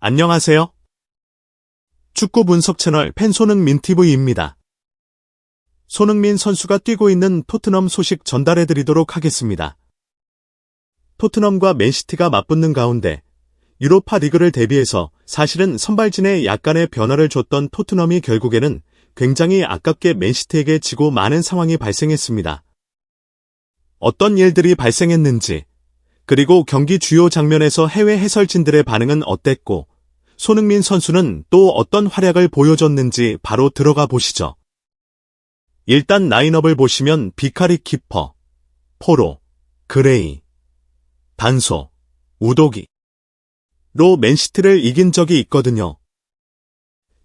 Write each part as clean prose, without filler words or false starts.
안녕하세요. 축구 분석 채널 팬 손흥민 TV입니다. 손흥민 선수가 뛰고 있는 토트넘 소식 전달해드리도록 하겠습니다. 토트넘과 맨시티가 맞붙는 가운데 유로파 리그를 대비해서 사실은 선발진에 약간의 변화를 줬던 토트넘이 결국에는 굉장히 아깝게 맨시티에게 지고 마는 상황이 발생했습니다. 어떤 일들이 발생했는지, 그리고 경기 주요 장면에서 해외 해설진들의 반응은 어땠고, 손흥민 선수는 또 어떤 활약을 보여줬는지 바로 들어가 보시죠. 일단 라인업을 보시면 비카리 키퍼, 포로, 그레이, 단소, 우도기로 맨시티를 이긴 적이 있거든요.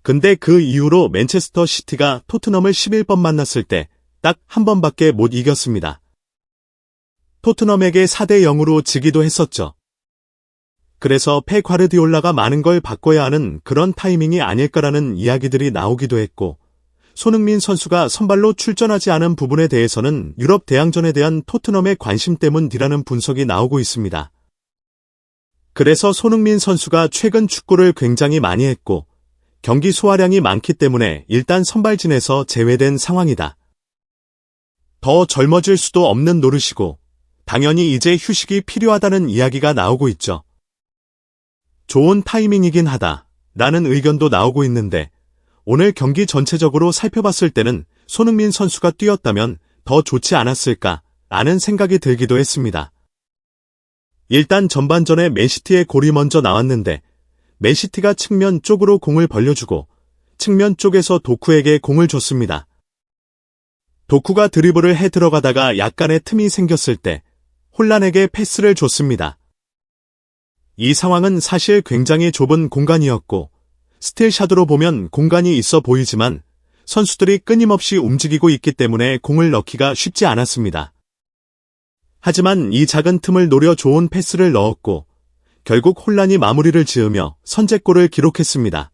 근데 그 이후로 맨체스터 시티가 토트넘을 11번 만났을 때 딱 한 번밖에 못 이겼습니다. 토트넘에게 4대 0으로 지기도 했었죠. 그래서 펩 과르디올라가 많은 걸 바꿔야 하는 그런 타이밍이 아닐까라는 이야기들이 나오기도 했고, 손흥민 선수가 선발로 출전하지 않은 부분에 대해서는 유럽 대항전에 대한 토트넘의 관심 때문이라는 분석이 나오고 있습니다. 그래서 손흥민 선수가 최근 축구를 굉장히 많이 했고, 경기 소화량이 많기 때문에 일단 선발진에서 제외된 상황이다. 더 젊어질 수도 없는 노릇이고, 당연히 이제 휴식이 필요하다는 이야기가 나오고 있죠. 좋은 타이밍이긴 하다 라는 의견도 나오고 있는데, 오늘 경기 전체적으로 살펴봤을 때는 손흥민 선수가 뛰었다면 더 좋지 않았을까 라는 생각이 들기도 했습니다. 일단 전반전에 맨시티의 골이 먼저 나왔는데, 맨시티가 측면 쪽으로 공을 벌려주고 측면 쪽에서 도쿠에게 공을 줬습니다. 도쿠가 드리블을 해 들어가다가 약간의 틈이 생겼을 때 홀란에게 패스를 줬습니다. 이 상황은 사실 굉장히 좁은 공간이었고, 스틸샷으로 보면 공간이 있어 보이지만 선수들이 끊임없이 움직이고 있기 때문에 공을 넣기가 쉽지 않았습니다. 하지만 이 작은 틈을 노려 좋은 패스를 넣었고, 결국 홀란이 마무리를 지으며 선제골을 기록했습니다.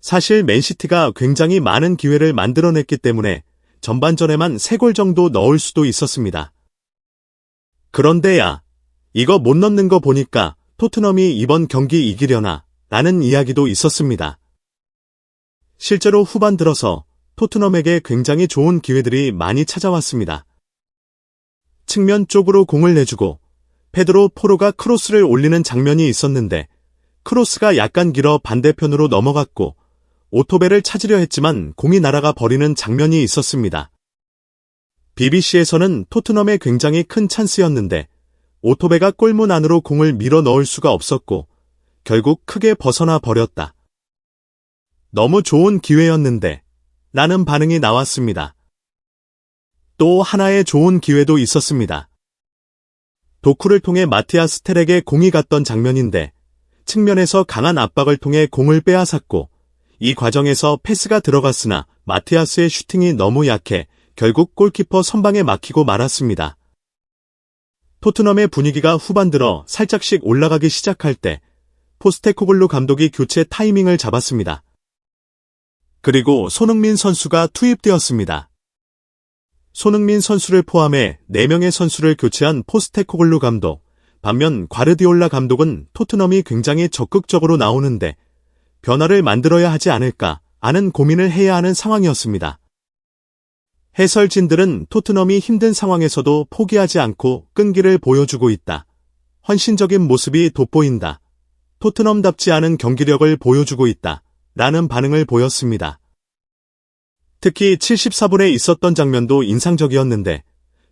사실 맨시티가 굉장히 많은 기회를 만들어냈기 때문에 전반전에만 3골 정도 넣을 수도 있었습니다. 그런데 이거 못 넣는 거 보니까 토트넘이 이번 경기 이기려나 라는 이야기도 있었습니다. 실제로 후반 들어서 토트넘에게 굉장히 좋은 기회들이 많이 찾아왔습니다. 측면 쪽으로 공을 내주고 페드로 포로가 크로스를 올리는 장면이 있었는데, 크로스가 약간 길어 반대편으로 넘어갔고 오토베를 찾으려 했지만 공이 날아가 버리는 장면이 있었습니다. BBC에서는 토트넘의 굉장히 큰 찬스였는데 오토베가 골문 안으로 공을 밀어 넣을 수가 없었고 결국 크게 벗어나 버렸다. 너무 좋은 기회였는데 라는 반응이 나왔습니다. 또 하나의 좋은 기회도 있었습니다. 도쿠를 통해 마티아스 텔에게 공이 갔던 장면인데, 측면에서 강한 압박을 통해 공을 빼앗았고 이 과정에서 패스가 들어갔으나 마티아스의 슈팅이 너무 약해 결국 골키퍼 선방에 막히고 말았습니다. 토트넘의 분위기가 후반 들어 살짝씩 올라가기 시작할 때 포스테코글루 감독이 교체 타이밍을 잡았습니다. 그리고 손흥민 선수가 투입되었습니다. 손흥민 선수를 포함해 4명의 선수를 교체한 포스테코글루 감독, 반면 과르디올라 감독은 토트넘이 굉장히 적극적으로 나오는데 변화를 만들어야 하지 않을까 하는 고민을 해야 하는 상황이었습니다. 해설진들은 토트넘이 힘든 상황에서도 포기하지 않고 끈기를 보여주고 있다. 헌신적인 모습이 돋보인다. 토트넘답지 않은 경기력을 보여주고 있다. 라는 반응을 보였습니다. 특히 74분에 있었던 장면도 인상적이었는데,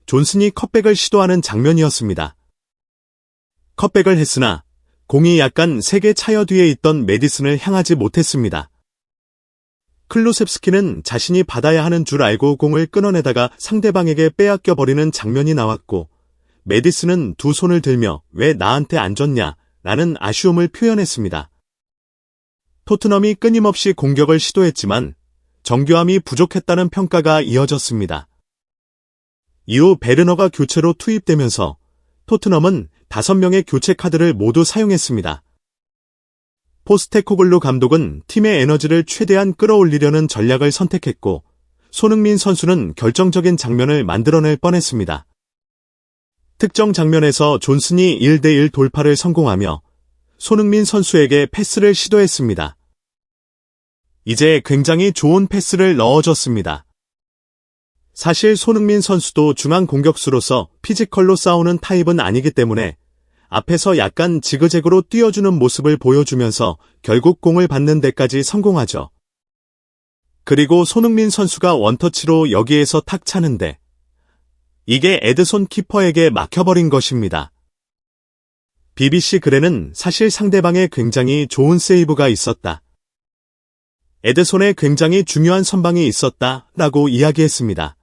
존슨이 컷백을 시도하는 장면이었습니다. 컷백을 했으나 공이 약간 세게 차여 뒤에 있던 메디슨을 향하지 못했습니다. 클루셉스키는 자신이 받아야 하는 줄 알고 공을 끊어내다가 상대방에게 빼앗겨 버리는 장면이 나왔고, 메디슨은 두 손을 들며 왜 나한테 안 줬냐 라는 아쉬움을 표현했습니다. 토트넘이 끊임없이 공격을 시도했지만 정교함이 부족했다는 평가가 이어졌습니다. 이후 베르너가 교체로 투입되면서 토트넘은 5명의 교체 카드를 모두 사용했습니다. 포스테코글루 감독은 팀의 에너지를 최대한 끌어올리려는 전략을 선택했고, 손흥민 선수는 결정적인 장면을 만들어낼 뻔했습니다. 특정 장면에서 존슨이 1대1 돌파를 성공하며 손흥민 선수에게 패스를 시도했습니다. 이제 굉장히 좋은 패스를 넣어줬습니다. 사실 손흥민 선수도 중앙 공격수로서 피지컬로 싸우는 타입은 아니기 때문에 앞에서 약간 지그재그로 뛰어주는 모습을 보여주면서 결국 공을 받는 데까지 성공하죠. 그리고 손흥민 선수가 원터치로 여기에서 탁 차는데 이게 에드손 키퍼에게 막혀버린 것입니다. BBC 글에는 사실 상대방의 굉장히 좋은 세이브가 있었다. 에드손의 굉장히 중요한 선방이 있었다 라고 이야기했습니다.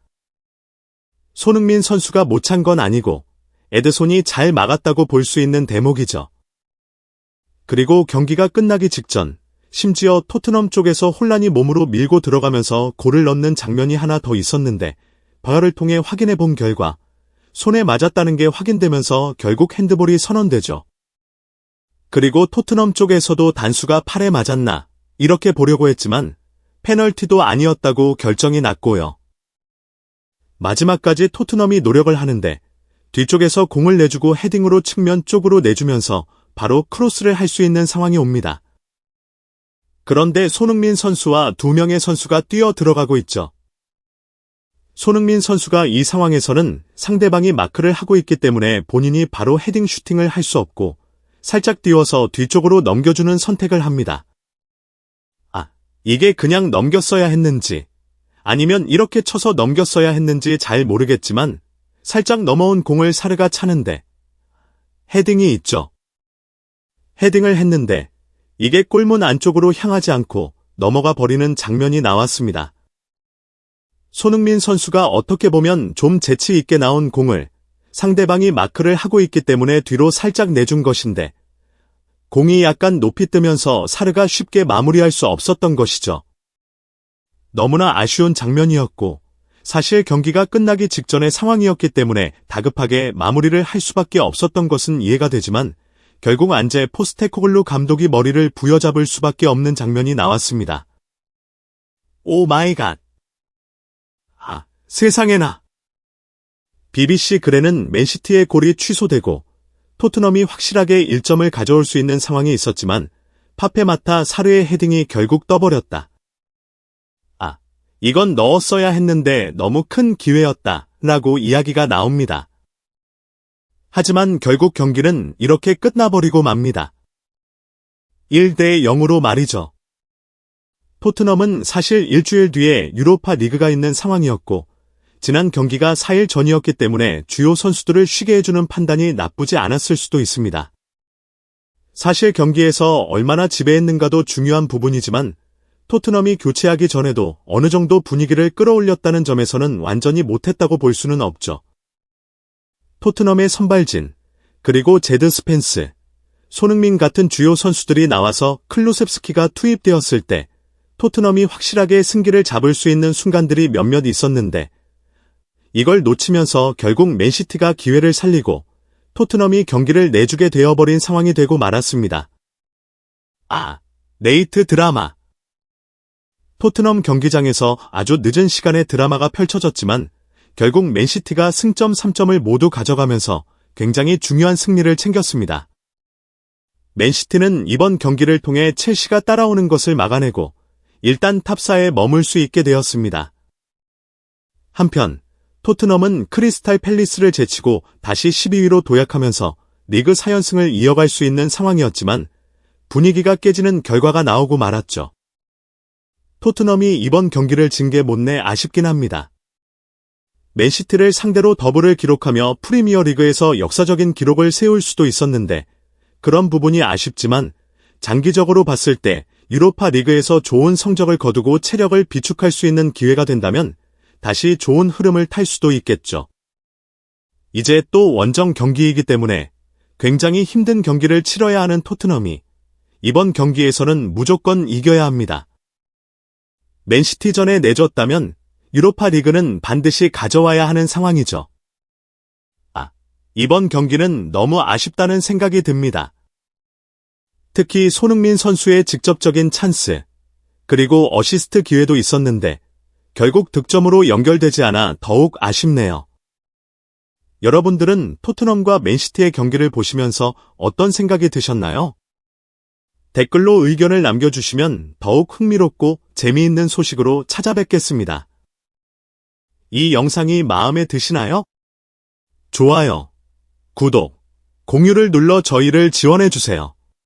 손흥민 선수가 못 찬 건 아니고 에드손이 잘 막았다고 볼 수 있는 대목이죠. 그리고 경기가 끝나기 직전 심지어 토트넘 쪽에서 혼란이 몸으로 밀고 들어가면서 골을 넣는 장면이 하나 더 있었는데 VAR을 통해 확인해 본 결과 손에 맞았다는 게 확인되면서 결국 핸드볼이 선언되죠. 그리고 토트넘 쪽에서도 단수가 팔에 맞았나 이렇게 보려고 했지만 페널티도 아니었다고 결정이 났고요. 마지막까지 토트넘이 노력을 하는데 뒤쪽에서 공을 내주고 헤딩으로 측면 쪽으로 내주면서 바로 크로스를 할 수 있는 상황이 옵니다. 그런데 손흥민 선수와 두 명의 선수가 뛰어 들어가고 있죠. 손흥민 선수가 이 상황에서는 상대방이 마크를 하고 있기 때문에 본인이 바로 헤딩 슈팅을 할 수 없고 살짝 띄워서 뒤쪽으로 넘겨주는 선택을 합니다. 이게 그냥 넘겼어야 했는지 아니면 이렇게 쳐서 넘겼어야 했는지 잘 모르겠지만 살짝 넘어온 공을 사르가 차는데 헤딩이 있죠. 헤딩을 했는데 이게 골문 안쪽으로 향하지 않고 넘어가 버리는 장면이 나왔습니다. 손흥민 선수가 어떻게 보면 좀 재치 있게 나온 공을 상대방이 마크를 하고 있기 때문에 뒤로 살짝 내준 것인데 공이 약간 높이 뜨면서 사르가 쉽게 마무리할 수 없었던 것이죠. 너무나 아쉬운 장면이었고 사실 경기가 끝나기 직전의 상황이었기 때문에 다급하게 마무리를 할 수밖에 없었던 것은 이해가 되지만 결국 안제 포스테코글루 감독이 머리를 부여잡을 수밖에 없는 장면이 나왔습니다. 오 마이 갓. 세상에나. BBC 글에는 맨시티의 골이 취소되고 토트넘이 확실하게 1점을 가져올 수 있는 상황이 있었지만 파페마타 사르의 헤딩이 결국 떠버렸다. 이건 넣었어야 했는데 너무 큰 기회였다 라고 이야기가 나옵니다. 하지만 결국 경기는 이렇게 끝나버리고 맙니다. 1대 0으로 말이죠. 토트넘은 사실 일주일 뒤에 유로파 리그가 있는 상황이었고 지난 경기가 4일 전이었기 때문에 주요 선수들을 쉬게 해주는 판단이 나쁘지 않았을 수도 있습니다. 사실 경기에서 얼마나 지배했는가도 중요한 부분이지만 토트넘이 교체하기 전에도 어느 정도 분위기를 끌어올렸다는 점에서는 완전히 못했다고 볼 수는 없죠. 토트넘의 선발진, 그리고 제드 스펜스, 손흥민 같은 주요 선수들이 나와서 클루셉스키가 투입되었을 때 토트넘이 확실하게 승기를 잡을 수 있는 순간들이 몇몇 있었는데 이걸 놓치면서 결국 맨시티가 기회를 살리고 토트넘이 경기를 내주게 되어버린 상황이 되고 말았습니다. 네이트 드라마. 토트넘 경기장에서 아주 늦은 시간에 드라마가 펼쳐졌지만 결국 맨시티가 승점 3점을 모두 가져가면서 굉장히 중요한 승리를 챙겼습니다. 맨시티는 이번 경기를 통해 첼시가 따라오는 것을 막아내고 일단 탑4에 머물 수 있게 되었습니다. 한편 토트넘은 크리스탈 팰리스를 제치고 다시 12위로 도약하면서 리그 4연승을 이어갈 수 있는 상황이었지만 분위기가 깨지는 결과가 나오고 말았죠. 토트넘이 이번 경기를 진 게 못내 아쉽긴 합니다. 맨시티를 상대로 더블을 기록하며 프리미어리그에서 역사적인 기록을 세울 수도 있었는데 그런 부분이 아쉽지만 장기적으로 봤을 때 유로파 리그에서 좋은 성적을 거두고 체력을 비축할 수 있는 기회가 된다면 다시 좋은 흐름을 탈 수도 있겠죠. 이제 또 원정 경기이기 때문에 굉장히 힘든 경기를 치러야 하는 토트넘이 이번 경기에서는 무조건 이겨야 합니다. 맨시티전에 내줬다면 유로파 리그는 반드시 가져와야 하는 상황이죠. 이번 경기는 너무 아쉽다는 생각이 듭니다. 특히 손흥민 선수의 직접적인 찬스, 그리고 어시스트 기회도 있었는데 결국 득점으로 연결되지 않아 더욱 아쉽네요. 여러분들은 토트넘과 맨시티의 경기를 보시면서 어떤 생각이 드셨나요? 댓글로 의견을 남겨주시면 더욱 흥미롭고 재미있는 소식으로 찾아뵙겠습니다. 이 영상이 마음에 드시나요? 좋아요, 구독, 공유를 눌러 저희를 지원해주세요.